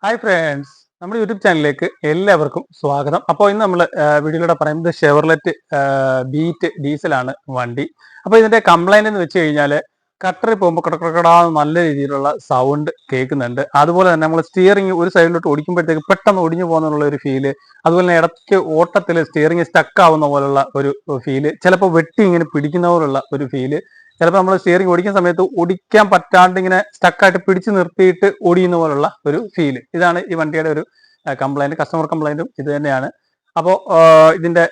Hi friends, നമ്മുടെ YouTube ചാനലിലേക്ക് എല്ലാവർക്കും സ്വാഗതം. അപ്പോൾ ഇന്ന് നമ്മൾ വീഡിയോയിലൂടെ പറയുന്നത് ഷെവർലെറ്റ് ബീറ്റ് ഡീസലാണ് വണ്ടി. അപ്പോൾ ഇതിന്റെ കംപ്ലൈന്റ് എന്ന് വെച്ച് കഴിഞ്ഞാൽ കട്ടറിൽ പോകുമ്പോൾ കടക്കടാ നല്ല രീതിയിലുള്ള സൗണ്ട് കേൾക്കുന്നുണ്ട്. അതുപോലെ തന്നെ നമ്മൾ സ്റ്റിയറിംഗ് ഒരു സൈഡിലോട്ട് ഓടിക്കുമ്പോഴത്തേക്ക് പെട്ടെന്ന് ഒടിഞ്ഞു പോകുന്നുള്ള ഒരു ഫീല്, അതുപോലെ തന്നെ ഇടയ്ക്ക് ഓട്ടത്തിൽ സ്റ്റിയറിംഗ് സ്റ്റക്ക് ആവുന്ന പോലുള്ള ഒരു ഫീല്, ചിലപ്പോൾ വെട്ടി ഇങ്ങനെ പിടിക്കുന്ന പോലുള്ള ഒരു ഫീല്, ചിലപ്പോൾ നമ്മൾ സ്റ്റിയറിംഗ് ഓടിക്കുന്ന സമയത്ത് ഓടിക്കാൻ പറ്റാണ്ട് ഇങ്ങനെ സ്റ്റക്കായിട്ട് പിടിച്ചു നിർത്തിയിട്ട് ഓടിയുന്ന പോലുള്ള ഒരു ഫീല്. ഇതാണ് ഈ വണ്ടിയുടെ ഒരു കംപ്ലൈന്റ്. കസ്റ്റമർ കംപ്ലൈന്റും ഇത് തന്നെയാണ്. അപ്പോൾ ഇതിന്റെ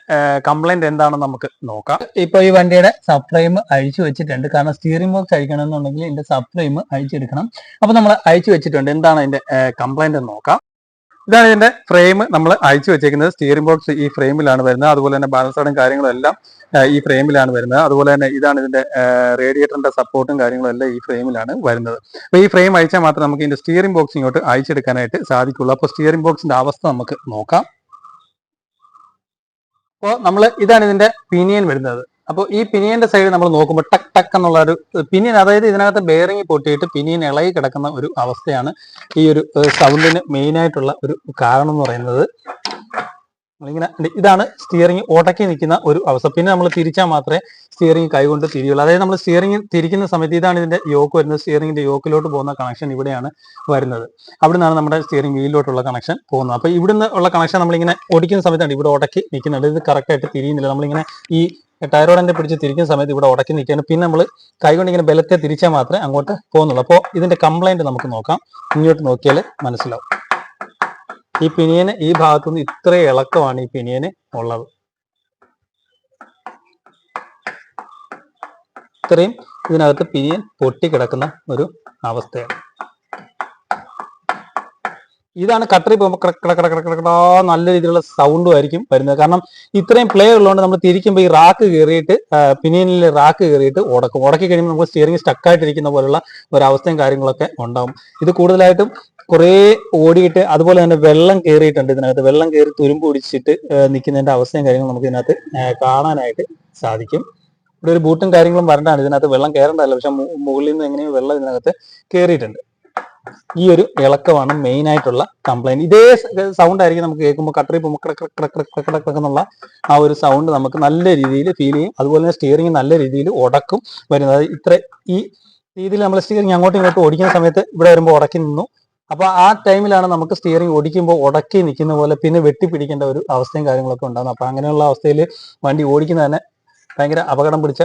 കംപ്ലൈന്റ് എന്താണെന്ന് നമുക്ക് നോക്കാം. ഇപ്പൊ ഈ വണ്ടിയുടെ സബ് ഫ്രെയിം അഴിച്ചു വെച്ചിട്ടുണ്ട്. കാരണം സ്റ്റിയറിംഗ് ബോക്സ് അഴിക്കണം എന്നുണ്ടെങ്കിൽ ഇതിന്റെ സബ് ഫ്രെയിം അഴിച്ചെടുക്കണം. അപ്പൊ നമ്മൾ അഴിച്ചു വെച്ചിട്ടുണ്ട്. എന്താണ് ഇതിന്റെ കംപ്ലൈന്റ് എന്ന് നോക്കാം. ഇതാണ് ഇതിന്റെ ഫ്രെയിം നമ്മൾ അഴിച്ചു വെച്ചേക്കുന്നത്. സ്റ്റിയറിംഗ് ബോക്സ് ഈ ഫ്രെയിമിലാണ് വരുന്നത്. അതുപോലെ തന്നെ ബാലൻസ് ആർഡും കാര്യങ്ങളും എല്ലാം ഈ ഫ്രെയിമിലാണ് വരുന്നത്. അതുപോലെ തന്നെ ഇതാണ് ഇതിന്റെ റേഡിയേറ്ററിന്റെ സപ്പോർട്ടും കാര്യങ്ങളും എല്ലാം ഈ ഫ്രെയിമിലാണ് വരുന്നത്. അപ്പൊ ഈ ഫ്രെയിം അഴിച്ചാൽ മാത്രമേ നമുക്ക് ഇതിന്റെ സ്റ്റിയറിംഗ് ബോക്സ് ഇങ്ങോട്ട് അഴിച്ചെടുക്കാനായിട്ട് സാധിക്കുള്ളൂ. അപ്പോൾ സ്റ്റിയറിംഗ് ബോക്സിന്റെ അവസ്ഥ നമുക്ക് നോക്കാം. അപ്പോൾ ഇതാണ് ഇതിന്റെ പിനിയൻ വരുന്നത്. അപ്പോൾ ഈ പിനിയന്റെ സൈഡ് നമ്മൾ നോക്കുമ്പോൾ ടക്ക് ടക്ക് എന്നുള്ള ഒരു പിനിയൻ, അതായത് ഇതിനകത്ത് ബെയറിംഗ് പൊട്ടിയിട്ട് പിനിയൻ ഇളകി കിടക്കുന്ന ഒരു അവസ്ഥയാണ് ഈ ഒരു സൗണ്ടിന് മെയിൻ ആയിട്ടുള്ള ഒരു കാരണം എന്ന് പറയുന്നത്. ഇങ്ങനെ ഇതാണ് സ്റ്റിയറിംഗ് ഉടക്കി നിൽക്കുന്ന ഒരു അവസ്ഥ. പിന്നെ നമ്മൾ തിരിച്ചാൽ മാത്രമേ സ്റ്റിയറിംഗ് കൈകൊണ്ട് തിരിയുള്ളൂ. അതായത് നമ്മൾ സ്റ്റിയറിംഗ് തിരിക്കുന്ന സമയത്ത് ഇതാണ് ഇതിന്റെ യോക്ക് വരുന്നത്. സ്റ്റിയറിംഗിന്റെ യോക്കിലോട്ട് പോകുന്ന കണക്ഷൻ ഇവിടെയാണ് വരുന്നത്. അവിടെ നിന്നാണ് നമ്മുടെ സ്റ്റിയറിംഗ് വീലിലോട്ടുള്ള കണക്ഷൻ പോകുന്നത്. അപ്പൊ ഇവിടുന്ന് ഉള്ള കണക്ഷൻ നമ്മളിങ്ങനെ ഓടിക്കുന്ന സമയത്താണ് ഇവിടെ ഉടക്കി നിൽക്കുന്നുണ്ട്. ഇത് കറക്റ്റ് ആയിട്ട് തിരിയുന്നില്ല. നമ്മളിങ്ങനെ ഈ ടയറോടെ പിടിച്ച് തിരിക്കുന്ന സമയത്ത് ഇവിടെ ഉടക്കി നിൽക്കുകയാണ്. പിന്നെ നമ്മൾ കൈകൊണ്ട് ഇങ്ങനെ ബലത്തെ തിരിച്ചാൽ മാത്രമേ അങ്ങോട്ട് പോകുന്നുള്ളൂ. അപ്പോൾ ഇതിന്റെ കംപ്ലൈന്റ് നമുക്ക് നോക്കാം. ഇങ്ങോട്ട് നോക്കിയാൽ മനസ്സിലാവും. ഈ പിനിയന് ഈ ഭാഗത്തുനിന്ന് ഇത്ര ഇളക്കമാണ് ഈ പിനിയന് ഉള്ളത്. ഇത്രയും ഇതിനകത്ത് പിനിയൻ പൊട്ടിക്കിടക്കുന്ന ഒരു അവസ്ഥയാണ്. ഇതാണ് കട്ടറി പോകുമ്പോൾ കടക്കടക്കടക്കടാ നല്ല രീതിയിലുള്ള സൗണ്ടും ആയിരിക്കും വരുന്നത്. കാരണം ഇത്രയും പ്ലേ ഉള്ളതുകൊണ്ട് നമ്മൾ തിരിക്കുമ്പോൾ ഈ റാക്ക് കയറിയിട്ട് പിനിയനിൽ റാക്ക് കയറിയിട്ട് ഉടക്കി കഴിയുമ്പോൾ നമുക്ക് സ്റ്റിയറിംഗ് സ്റ്റക്കായിട്ടിരിക്കുന്ന പോലുള്ള ഒരവസ്ഥയും കാര്യങ്ങളൊക്കെ ഉണ്ടാവും. ഇത് കൂടുതലായിട്ടും കുറേ ഓടിയിട്ട് അതുപോലെ തന്നെ വെള്ളം കയറിയിട്ടുണ്ട്. ഇതിനകത്ത് വെള്ളം കയറി തുരുമ്പ് പിടിച്ചിട്ട് നിൽക്കുന്നതിന്റെ അവസ്ഥയും കാര്യങ്ങളും നമുക്ക് ഇതിനകത്ത് കാണാനായിട്ട് സാധിക്കും. ഇവിടെ ഒരു ബൂട്ടും കാര്യങ്ങളും വരണ്ടാണ്. ഇതിനകത്ത് വെള്ളം കയറേണ്ടതല്ല, പക്ഷെ മുകളിൽ നിന്ന് എങ്ങനെയും വെള്ളം ഇതിനകത്ത് കയറിയിട്ടുണ്ട്. ഈ ഒരു ഇളക്കമാണ് മെയിൻ ആയിട്ടുള്ള കംപ്ലൈന്റ്. ഇതേ സൗണ്ട് ആയിരിക്കും നമുക്ക് കേൾക്കുമ്പോൾ കട്ടറി പോകുമ്പോൾ എന്നുള്ള ആ ഒരു സൗണ്ട് നമുക്ക് നല്ല രീതിയിൽ ഫീൽ ചെയ്യും. അതുപോലെ തന്നെ സ്റ്റിയറിംഗ് നല്ല രീതിയിൽ ഉടക്കും വരുന്നത്. ഈ രീതിയിൽ നമ്മൾ സ്റ്റിയറിംഗ് അങ്ങോട്ടും ഇങ്ങോട്ടും ഓടിക്കുന്ന സമയത്ത് ഇവിടെ വരുമ്പോൾ ഉടക്കി നിന്നു. അപ്പൊ ആ ടൈമിലാണ് നമുക്ക് സ്റ്റിയറിംഗ് ഓടിക്കുമ്പോൾ ഉടക്കി നിൽക്കുന്ന പോലെ പിന്നെ വെട്ടിപ്പിടിക്കേണ്ട ഒരു അവസ്ഥയും കാര്യങ്ങളൊക്കെ ഉണ്ടാകുന്നത്. അപ്പൊ അങ്ങനെയുള്ള അവസ്ഥയിൽ വണ്ടി ഓടിക്കുന്നത് തന്നെ ഭയങ്കര അപകടം പിടിച്ച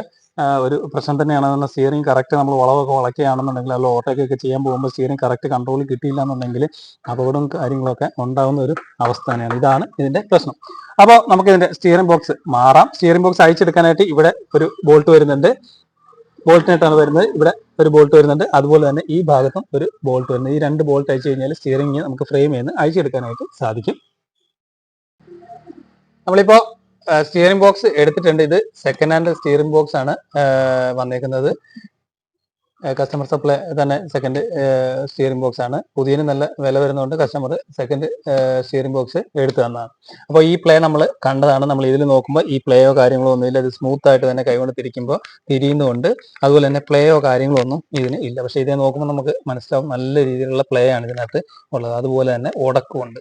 ഒരു പ്രശ്നം തന്നെയാണ്. സ്റ്റിയറിംഗ് കറക്റ്റ് നമ്മൾ വളവൊക്കെ വളയ്ക്കുകയാണെന്നുണ്ടെങ്കിൽ അല്ല ഓട്ടോയ്ക്കൊക്കെ ചെയ്യാൻ പോകുമ്പോൾ സ്റ്റിയറിംഗ് കറക്റ്റ് കൺട്രോൾ കിട്ടിയില്ല എന്നുണ്ടെങ്കിൽ അപകടവും കാര്യങ്ങളൊക്കെ ഉണ്ടാകുന്ന ഒരു അവസ്ഥ തന്നെയാണ്. ഇതാണ് ഇതിന്റെ പ്രശ്നം. അപ്പോൾ നമുക്ക് ഇതിന്റെ സ്റ്റിയറിംഗ് ബോക്സ് മാറാം. സ്റ്റിയറിംഗ് ബോക്സ് അഴിച്ചെടുക്കാനായിട്ട് ഇവിടെ ഒരു ബോൾട്ട് വരുന്നുണ്ട്. ബോൾട്ടിനായിട്ടാണ് വരുന്നത്. ഇവിടെ ഒരു ബോൾട്ട് വരുന്നുണ്ട്. അതുപോലെ തന്നെ ഈ ഭാഗത്തും ഒരു ബോൾട്ട് വരുന്നത്. ഈ രണ്ട് ബോൾട്ട് അയച്ചു കഴിഞ്ഞാൽ സ്റ്റിയറിംഗ് നമുക്ക് ഫ്രെയിമിൽ നിന്ന് അഴിച്ചെടുക്കാനായിട്ട് സാധിക്കും. നമ്മളിപ്പോ സ്റ്റിയറിംഗ് ബോക്സ് എടുത്തിട്ടുണ്ട്. ഇത് സെക്കൻഡ് ഹാൻഡ് സ്റ്റിയറിംഗ് ബോക്സ് ആണ് വന്നേക്കുന്നത്. കസ്റ്റമർ സപ്ലൈ തന്നെ സെക്കൻഡ് സ്റ്റിയറിംഗ് ബോക്സ് ആണ്. പുതിയതിന് നല്ല വില വരുന്നതുകൊണ്ട് കസ്റ്റമർ സെക്കൻഡ് സ്റ്റിയറിംഗ് ബോക്സ് എടുത്തു തന്നതാണ്. അപ്പോൾ ഈ പ്ലേ നമ്മൾ കണ്ടതാണ്. നമ്മൾ ഇതിൽ നോക്കുമ്പോൾ ഈ പ്ലേയോ കാര്യങ്ങളോ ഒന്നുമില്ല. ഇത് സ്മൂത്ത് ആയിട്ട് തന്നെ കൈകൊണ്ട് തിരിക്കുമ്പോൾ തിരിയുന്നുണ്ട്. അതുപോലെ തന്നെ പ്ലേയോ കാര്യങ്ങളോ ഒന്നും ഇതിന് ഇല്ല. പക്ഷേ ഇതേ നോക്കുമ്പോൾ നമുക്ക് മനസ്സിലാവും നല്ല രീതിയിലുള്ള പ്ലേ ആണ് ഇതിനകത്ത് ഉള്ളത്. അതുപോലെ തന്നെ ഉടക്കമുണ്ട്.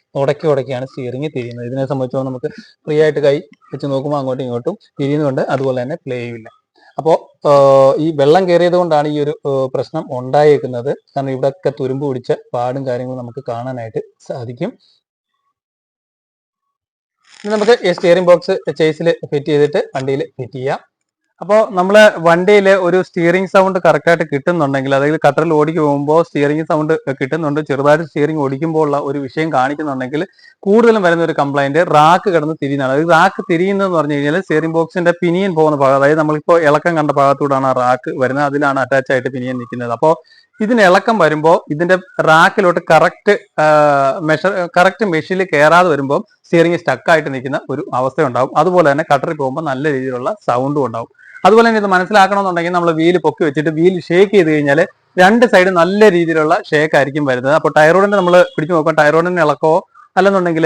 ഉടക്കിയാണ് സ്റ്റിയറിംഗ് തിരിയുന്നത്. ഇതിനെ സംബന്ധിച്ചോളം നമുക്ക് ഫ്രീ ആയിട്ട് കൈ വെച്ച് നോക്കുമ്പോൾ അങ്ങോട്ടും ഇങ്ങോട്ടും തിരിയുന്നുണ്ട്. അതുപോലെ തന്നെ പ്ലേയും ഇല്ല. അപ്പോൾ ഈ വെള്ളം കയറിയത് കൊണ്ടാണ് ഈ ഒരു പ്രശ്നം ഉണ്ടായേക്കുന്നത്. കാരണം ഇവിടെയൊക്കെ തുരുമ്പ് പിടിച്ച പാടും കാര്യങ്ങളും നമുക്ക് കാണാനായിട്ട് സാധിക്കും. ഇനി നമുക്ക് ഈ സ്റ്റിയറിംഗ് ബോക്സ് ചേസിൽ ഫിറ്റ് ചെയ്തിട്ട് വണ്ടിയിൽ ഫിറ്റ് ചെയ്യാം. അപ്പോൾ നമ്മൾ വണ്ടിയിൽ ഒരു സ്റ്റിയറിംഗ് സൗണ്ട് കറക്റ്റായിട്ട് കിട്ടുന്നുണ്ടെങ്കിൽ, അതായത് കട്ടറിൽ ഓടിക്ക് പോകുമ്പോൾ സ്റ്റിയറിംഗ് സൗണ്ട് കിട്ടുന്നുണ്ട്, ചെറുതായിട്ട് സ്റ്റിയറിംഗ് ഓടിക്കുമ്പോൾ ഉള്ള ഒരു വിഷയം കാണിക്കുന്നുണ്ടെങ്കിൽ കൂടുതലും വരുന്ന ഒരു കംപ്ലൈന്റ് റാക്ക് കിടന്ന് തിരിയുന്നതാണ്. അതായത് റാക്ക് തിരിയുന്നതെന്ന് പറഞ്ഞു കഴിഞ്ഞാൽ സ്റ്റിയറിംഗ് ബോക്സിന്റെ പിനിയൻ പോകുന്ന ഭാഗം, അതായത് നമ്മളിപ്പോൾ ഇളക്കം കണ്ട ഭാഗത്തൂടാണ് ആ റാക്ക് വരുന്നത്. അതിലാണ് അറ്റാച്ച് ആയിട്ട് പിനിയൻ നിൽക്കുന്നത്. അപ്പോൾ ഇതിന് ഇളക്കം വരുമ്പോൾ ഇതിന്റെ റാക്കിലോട്ട് കറക്റ്റ് മെഷീനിൽ കയറാതെ വരുമ്പോൾ സ്റ്റിയറിംഗ് സ്റ്റക്കായിട്ട് നിൽക്കുന്ന ഒരു അവസ്ഥ ഉണ്ടാവും. അതുപോലെ തന്നെ കട്ടറിൽ പോകുമ്പോൾ നല്ല രീതിയിലുള്ള സൗണ്ടും ഉണ്ടാവും. അതുപോലെ തന്നെ ഇത് മനസ്സിലാക്കണമെന്നുണ്ടെങ്കിൽ നമ്മൾ വീല് പൊക്കി വെച്ചിട്ട് വീല് ഷേക്ക് ചെയ്ത് കഴിഞ്ഞാൽ രണ്ട് സൈഡ് നല്ല രീതിയിലുള്ള ഷേക്ക് ആയിരിക്കും വരുന്നത്. അപ്പോൾ ടയറോഡിന്റെ നമ്മൾ പിടിച്ചു നോക്കാം. ടയറോഡിന് ഇളക്കോ അല്ലെന്നുണ്ടെങ്കിൽ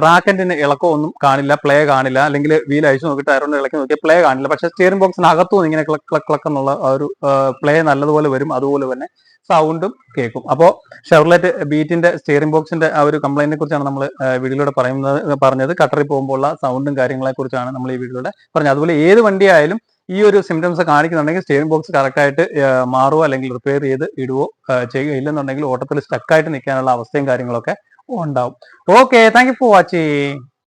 റാക്കറ്റിന് ഇളക്കോ ഒന്നും കാണില്ല, പ്ലേ കാണില്ല. അല്ലെങ്കിൽ വീൽ അഴിച്ചു നോക്കി ടയറോഡിന്റെ ഇളക്കി നോക്കിയാൽ പ്ലേ കാണില്ല. പക്ഷെ സ്റ്റിയറിംഗ് ബോക്സിന് അകത്തുനിന്ന് ഇങ്ങനെ ക്ലക്ക് ക്ലക്ക് ക്ലക്ക് എന്നുള്ള ഒരു പ്ലേ നല്ലതുപോലെ വരും. അതുപോലെ തന്നെ സൗണ്ടും കേൾക്കും. അപ്പോൾ ഷെവർലെറ്റ് ബീറ്റിന്റെ സ്റ്റിയറിംഗ് ബോക്സിന്റെ ആ ഒരു കംപ്ലൈന്റിനെ കുറിച്ചാണ് നമ്മൾ വീഡിയോയിലൂടെ പറഞ്ഞത്. കട്ടറിൽ പോകുമ്പോൾ ഉള്ള സൗണ്ടും കാര്യങ്ങളെ കുറിച്ചാണ് നമ്മൾ ഈ വീഡിയോയിലൂടെ പറഞ്ഞത്. അതുപോലെ ഏത് വണ്ടി ആയാലും ഈ ഒരു സിംറ്റംസ് കാണിക്കുന്നുണ്ടെങ്കിൽ സ്റ്റിയറിംഗ് ബോക്സ് കറക്റ്റ് ആയിട്ട് മാറുകയോ അല്ലെങ്കിൽ റിപ്പയർ ചെയ്ത് ഇടുവോ ചെയ്യുകയോ, ഇല്ലെന്നുണ്ടെങ്കിൽ ഓട്ടത്തിൽ സ്റ്റക്കായിട്ട് നിൽക്കാനുള്ള അവസ്ഥയും കാര്യങ്ങളൊക്കെ ഉണ്ടാവും. Okay, thank you for watching.